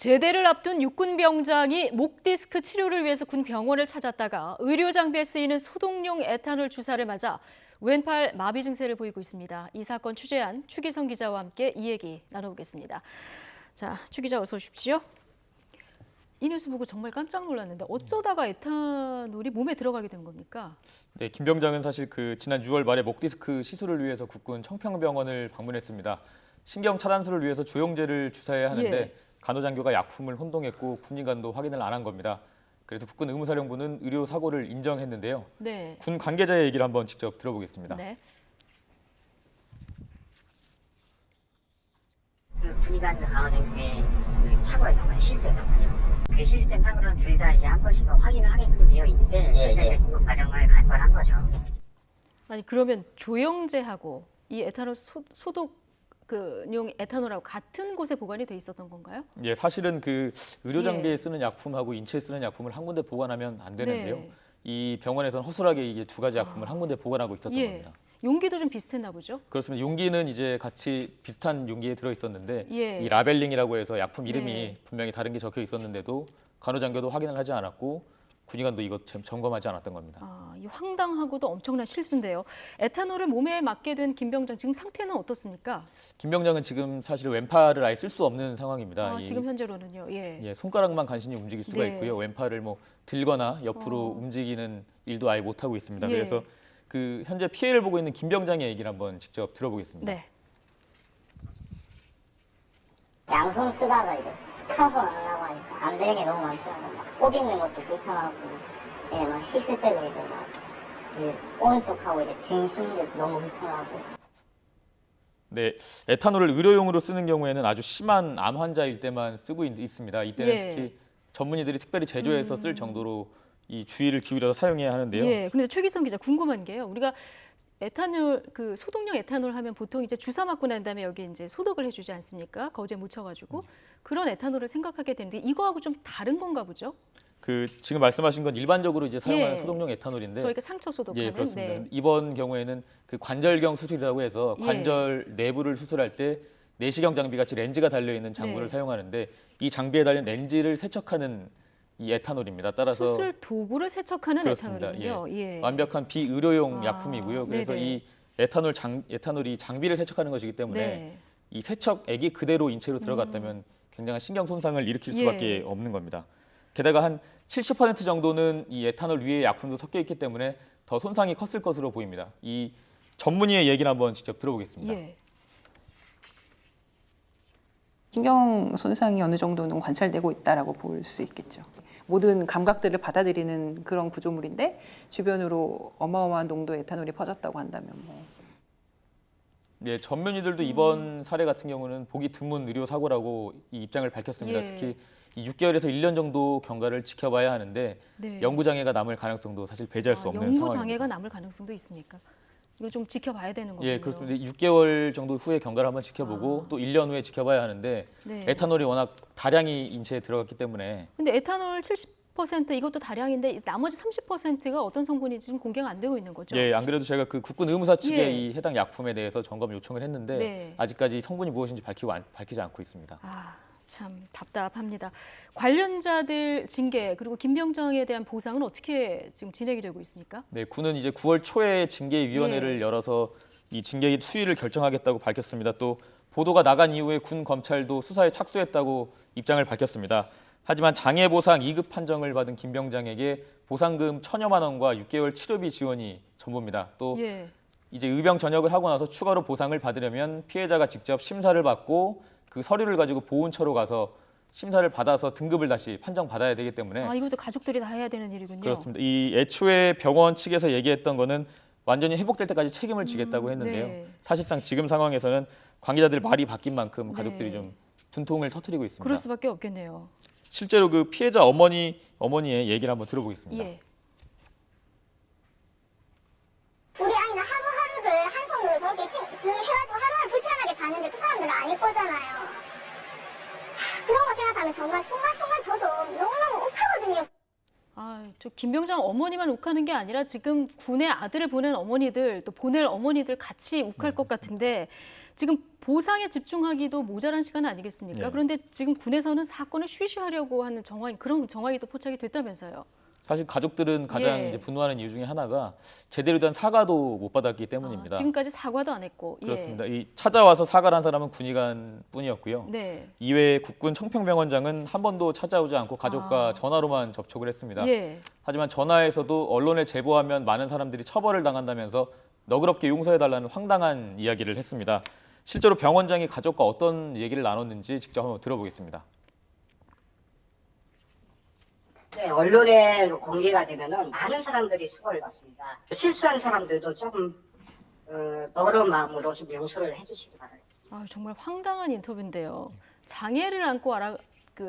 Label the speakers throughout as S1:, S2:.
S1: 제대를 앞둔 육군 병장이 목 디스크 치료를 위해서 군 병원을 찾았다가 의료 장비에 쓰이는 소독용 에탄올 주사를 맞아 왼팔 마비 증세를 보이고 있습니다. 이 사건 취재한 추기성 기자와 함께 이 얘기 나눠보겠습니다. 자, 추 기자 어서 오십시오. 이 뉴스 보고 정말 깜짝 놀랐는데 어쩌다가 에탄올이 몸에 들어가게 된 겁니까?
S2: 네, 김 병장은 사실 지난 6월 말에 목 디스크 시술을 위해서 국군 청평병원을 방문했습니다. 신경 차단술을 위해서 조영제를 주사해야 하는데
S1: 예.
S2: 간호장교가 약품을 혼동했고 군의관도 확인을 안 한 겁니다. 그래서 국군 의무사령부는 의료 사고를 인정했는데요.
S1: 네.
S2: 군 관계자의 얘기를 한번 직접 들어보겠습니다.
S1: 네.
S3: 군의관과 간호장교의 착오였던 거예요. 실수였던 거죠. 그 시스템 상으로는 둘 다 이제 한 번씩 더 확인을 하게끔 되어 있는데 저희가 이제 그 과정을 간과한 거죠.
S1: 아니 그러면 조영제하고 이 에탄올 소독용 에탄올하고 같은 곳에 보관이 돼 있었던 건가요?
S2: 예, 사실은 의료 장비에 쓰는 약품하고 인체에 쓰는 약품을 한 군데 보관하면 안 되는데요.
S1: 네.
S2: 이 병원에서는 허술하게 이게 두 가지 약품을 한 군데 보관하고 있었던
S1: 예.
S2: 겁니다.
S1: 용기도 좀 비슷했나 보죠?
S2: 그렇습니다. 용기는 이제 같이 비슷한 용기에 들어 있었는데
S1: 예.
S2: 이 라벨링이라고 해서 약품 이름이
S1: 네.
S2: 분명히 다른 게 적혀 있었는데도 간호장교도 확인을 하지 않았고 군의관도 이것 점검하지 않았던 겁니다.
S1: 아, 이 황당하고도 엄청난 실수인데요. 에탄올을 몸에 맞게 된 김 병장 지금 상태는 어떻습니까?
S2: 김 병장은 지금 사실 왼팔을 아예 쓸 수 없는 상황입니다.
S1: 아, 지금 현재로는요. 예.
S2: 예, 손가락만 간신히 움직일 수가
S1: 네.
S2: 있고요. 왼팔을 뭐 들거나 옆으로 움직이는 일도 아예 못 하고 있습니다.
S1: 예.
S2: 그래서 현재 피해를 보고 있는 김 병장의 얘기를 한번 직접 들어보겠습니다.
S1: 네.
S3: 양손 쓰다가 이제 펴서 하려고 하니까 안 되는 게 너무 많더라고요. 옷 입는 것도 불편하고, 예, 막 씻을 때도 이제 막 오른쪽하고 이제 등 씻는 게 너무 불편하고.
S2: 네, 에탄올을 의료용으로 쓰는 경우에는 아주 심한 암 환자일 때만 쓰고 있습니다. 이때는
S1: 예.
S2: 특히 전문의들이 특별히 제조해서 쓸 정도로 이 주의를 기울여서 사용해야 하는데요.
S1: 예. 근데 최기성 기자 궁금한 게요. 우리가 에탄올 소독용 에탄올 하면 보통 이제 주사 맞고 난 다음에 여기 이제 소독을 해주지 않습니까? 거즈에 묻혀가지고 그런 에탄올을 생각하게 되는데 이거하고 좀 다른 건가 보죠?
S2: 지금 말씀하신 건 일반적으로 이제 사용하는
S1: 예.
S2: 소독용 에탄올인데,
S1: 저희가 상처 소독하는.
S2: 예, 그렇습니다.
S1: 네.
S2: 이번 경우에는 관절경 수술이라고 해서
S1: 예.
S2: 관절 내부를 수술할 때 내시경 장비 같이 렌즈가 달려 있는 장구를
S1: 네.
S2: 사용하는데 이 장비에 달린 렌즈를 세척하는 이 에탄올입니다. 따라서
S1: 수술 도구를 세척하는
S2: 그렇습니다.
S1: 에탄올이군요. 예.
S2: 완벽한 비의료용
S1: 아,
S2: 약품이고요. 그래서
S1: 네네.
S2: 이 에탄올이 장비를 세척하는 것이기 때문에
S1: 네.
S2: 이 세척액이 그대로 인체로 들어갔다면 굉장한 신경 손상을 일으킬
S1: 예.
S2: 수밖에 없는 겁니다. 게다가 한 70% 정도는 이 에탄올 위에 약품도 섞여 있기 때문에 더 손상이 컸을 것으로 보입니다. 이 전문의의 얘기를 한번 직접 들어보겠습니다.
S1: 예.
S4: 신경 손상이 어느 정도는 관찰되고 있다라고 볼 수 있겠죠. 모든 감각들을 받아들이는 그런 구조물인데 주변으로 어마어마한 농도의 에탄올이 퍼졌다고 한다면
S2: 네, 전문의들도 이번 사례 같은 경우는 보기 드문 의료 사고라고 이 입장을 밝혔습니다.
S1: 예.
S2: 특히 이 6개월에서 1년 정도 경과를 지켜봐야 하는데
S1: 네.
S2: 연구 장애가 남을 가능성도 사실 배제할 수 없는
S1: 연구
S2: 상황입니다.
S1: 장애가 남을 가능성도 있습니까? 이거 좀 지켜봐야 되는 거군요.
S2: 예, 그렇습니다. 6개월 정도 후에 경과를 한번 지켜보고 또 1년 후에 지켜봐야 하는데
S1: 네.
S2: 에탄올이 워낙 다량이 인체에 들어갔기 때문에
S1: 근데 에탄올 70% 이것도 다량인데 나머지 30%가 어떤 성분인지 지금 공개가 안 되고 있는 거죠?
S2: 예, 안 그래도 제가 국군 의무사 측에
S1: 예.
S2: 이 해당 약품에 대해서 점검 요청을 했는데
S1: 네.
S2: 아직까지 성분이 무엇인지 밝히지 않고 있습니다.
S1: 아, 참 답답합니다. 관련자들 징계 그리고 김 병장에 대한 보상은 어떻게 지금 진행이 되고 있습니까?
S2: 네, 군은 이제 9월 초에 징계위원회를
S1: 예.
S2: 열어서 이 징계 수위를 결정하겠다고 밝혔습니다. 또 보도가 나간 이후에 군 검찰도 수사에 착수했다고 입장을 밝혔습니다. 하지만 장애 보상 2급 판정을 받은 김 병장에게 보상금 1,000여만 원과 6개월 치료비 지원이 전부입니다. 또
S1: 예.
S2: 이제 의병 전역을 하고 나서 추가로 보상을 받으려면 피해자가 직접 심사를 받고 그 서류를 가지고 보훈처로 가서 심사를 받아서 등급을 다시 판정받아야 되기 때문에
S1: 아, 이것도 가족들이 다 해야 되는 일이군요.
S2: 그렇습니다. 이 애초에 병원 측에서 얘기했던 거는 완전히 회복될 때까지 책임을 지겠다고 했는데요.
S1: 네.
S2: 사실상 지금 상황에서는 관계자들 말이 바뀐 만큼 가족들이
S1: 네.
S2: 좀 분통을 터뜨리고 있습니다.
S1: 그럴 수밖에 없겠네요.
S2: 실제로 피해자 어머니의 얘기를 한번 들어보겠습니다.
S1: 예.
S5: 우리 아이는 하루하루를 한 손으로 저렇게 해가지고 하루하루 불편하게 사는데 그 사람들은 아닐 거잖아요. 그런 거 생각하면 정말 순간순간 저도 너무너무 욱하거든요.
S1: 아, 저 김 병장 어머니만 욱하는 게 아니라 지금 군에 아들을 보낸 어머니들 또 보낼 어머니들 같이 욱할 것 같은데 지금 보상에 집중하기도 모자란 시간 아니겠습니까?
S2: 네.
S1: 그런데 지금 군에서는 사건을 쉬쉬하려고 하는 그런 정황이 또 포착이 됐다면서요.
S2: 사실 가족들은 가장
S1: 예.
S2: 이제 분노하는 이유 중에 하나가 제대로 된 사과도 못 받았기 때문입니다.
S1: 지금까지 사과도 안 했고.
S2: 그렇습니다. 이 찾아와서 사과를 한 사람은 군의관뿐이었고요.
S1: 네.
S2: 이외에 국군 청평병원장은 한 번도 찾아오지 않고 가족과 전화로만 접촉을 했습니다.
S1: 예.
S2: 하지만 전화에서도 언론에 제보하면 많은 사람들이 처벌을 당한다면서 너그럽게 용서해달라는 황당한 이야기를 했습니다. 실제로 병원장이 가족과 어떤 얘기를 나눴는지 직접 한번 들어보겠습니다.
S6: 네, 언론에 공개가 되면은 많은 사람들이 처벌을 받습니다. 실수한 사람들도 조금 너그러운 마음으로 좀 용서를 해주시기 바라겠습니다.
S1: 정말 황당한 인터뷰인데요. 장애를 안고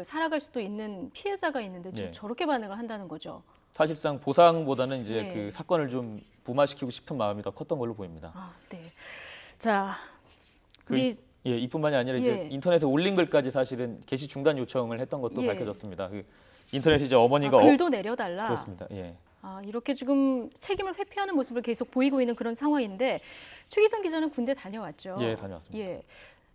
S1: 살아갈 수도 있는 피해자가 있는데 지금
S2: 예.
S1: 저렇게 반응을 한다는 거죠.
S2: 사실상 보상보다는 이제
S1: 예.
S2: 그 사건을 좀 무마시키고 싶은 마음이 더 컸던 걸로 보입니다.
S1: 네. 자,
S2: 이뿐만이 아니라 이제
S1: 예.
S2: 인터넷에 올린 글까지 사실은 게시 중단 요청을 했던 것도
S1: 예.
S2: 밝혀졌습니다. 그 인터넷에 이제 어머니가
S1: 글도 내려달라.
S2: 그렇습니다. 예.
S1: 이렇게 지금 책임을 회피하는 모습을 계속 보이고 있는 그런 상황인데 최기성 기자는 군대 다녀왔죠.
S2: 예, 다녀왔습니다.
S1: 예.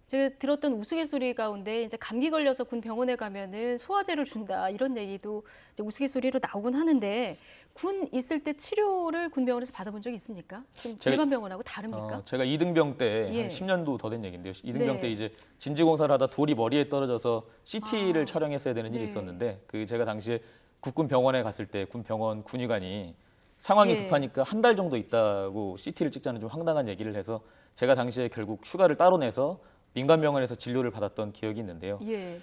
S1: 제가 들었던 우스갯소리 가운데 이제 감기 걸려서 군 병원에 가면은 소화제를 준다 이런 얘기도 이제 우스갯소리로 나오곤 하는데 군 있을 때 치료를 군 병원에서 받아본 적이 있습니까? 좀 일반 병원하고 다릅니까?
S2: 제가 이등병 때
S1: 예.
S2: 한 10년도 더 된 얘기인데요. 이등병
S1: 네.
S2: 때 이제 진지 공사를 하다 돌이 머리에 떨어져서 CT를 촬영했어야 되는 일이
S1: 네.
S2: 있었는데 그 제가 당시에 국군 병원에 갔을 때 군 병원 군의관이 상황이
S1: 예.
S2: 급하니까 한 달 정도 있다고 CT를 찍자는 좀 황당한 얘기를 해서 제가 당시에 결국 휴가를 따로 내서 민간 병원에서 진료를 받았던 기억이 있는데요.
S1: 예.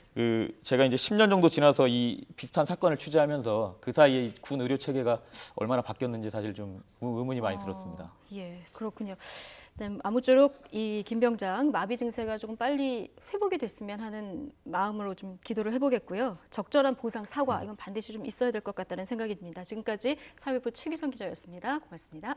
S2: 제가 이제 10년 정도 지나서 이 비슷한 사건을 취재하면서 그 사이에 이군 의료 체계가 얼마나 바뀌었는지 사실 좀 의문이 많이 들었습니다.
S1: 예, 그렇군요. 네, 아무쪼록 이 김 병장 마비 증세가 조금 빨리 회복이 됐으면 하는 마음으로 좀 기도를 해보겠고요. 적절한 보상 사과 이건 반드시 좀 있어야 될 것 같다는 생각이 듭니다. 지금까지 사회부 최기성 기자였습니다. 고맙습니다.